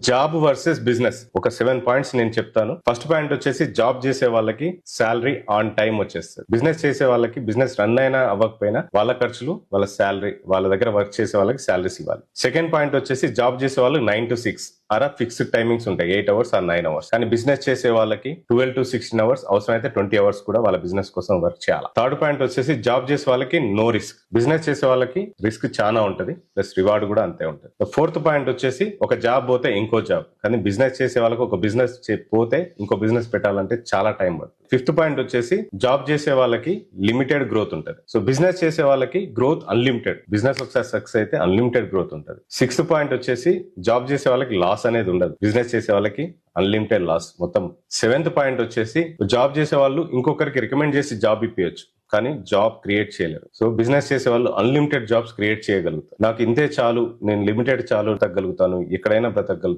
Job versus business ఒక 7 points నేను చెప్తాను. ఫస్ట్ పాయింట్ వచ్చేసి జాబ్ చేసే వాళ్ళకి శాలరీ ఆన్ టైం వచ్చేస్తుంది. బిజినెస్ చేసే వాళ్ళకి బిజినెస్ రన్ అయినా అవ్వకపోయినా వాళ్ళ ఖర్చులు, వాళ్ళ శాలరీ, వాళ్ళ దగ్గర వర్క్ చేసే వాళ్ళకి శాలరీస్ ఇవ్వాలి. సెకండ్ పాయింట్ వచ్చేసి జాబ్ చేసే వాళ్ళు 9 to 6 అలా ఫిక్స్డ్ టైమింగ్స్ ఉంటాయి, 8 hours ఆర్ 9 hours. కానీ బిజినెస్ చేసే వాళ్ళకి 12 to 16 hours, అవసరమైతే 20 hours కూడా వాళ్ళ బిజినెస్ కోసం వర్క్ చేయాలి. థర్డ్ పాయింట్ వచ్చేసి జాబ్ చేసే వాళ్ళకి నో రిస్క్. బిజినెస్ చేసే వాళ్ళకి రిస్క్ చాలా ఉంటది, ప్లస్ రివార్డ్ కూడా అంతే ఉంటది. ఫోర్త్ పాయింట్ వచ్చేసి ఒక జాబ్ పోతే ఇంకో జాబ్, కానీ బిజినెస్ చేసే వాళ్ళకి ఒక బిజినెస్ పోతే ఇంకో బిజినెస్ పెట్టాలంటే చాలా టైం పడుతుంది. ఫిఫ్త్ పాయింట్ వచ్చేసి జాబ్ చేసే వాళ్ళకి లిమిటెడ్ గ్రోత్ ఉంటది. సో బిజినెస్ చేసే వాళ్ళకి గ్రోత్ అన్లిమిటెడ్. బిజినెస్ ఒకసారి సక్సెస్ అయితే అన్లిమిటెడ్ గ్రోత్ ఉంటది. సిక్స్త్ పాయింట్ వచ్చేసి జాబ్ చేసే వాళ్ళకి లాస్ అనేది ఉండదు, బిజినెస్ చేసే వాళ్ళకి అన్లిమిటెడ్ లాస్ మొత్తం. సెవెంత్ పాయింట్ వచ్చేసి జాబ్ చేసే వాళ్ళు ఇంకొకరికి రికమెండ్ చేసి జాబ్ ఇప్పించచ్చు, కానీ జాబ్ క్రియేట్ చేయలేరు. సో బిజినెస్ చేసే వాళ్ళు అన్లిమిటెడ్ జాబ్స్ క్రియేట్ చేయగలుగుతారు. నాకు ఇంతే చాలు, నేను లిమిటెడ్ చాలు తగ్గలుగుతాను, ఎక్కడైనా బ్రతకగలుగుతాను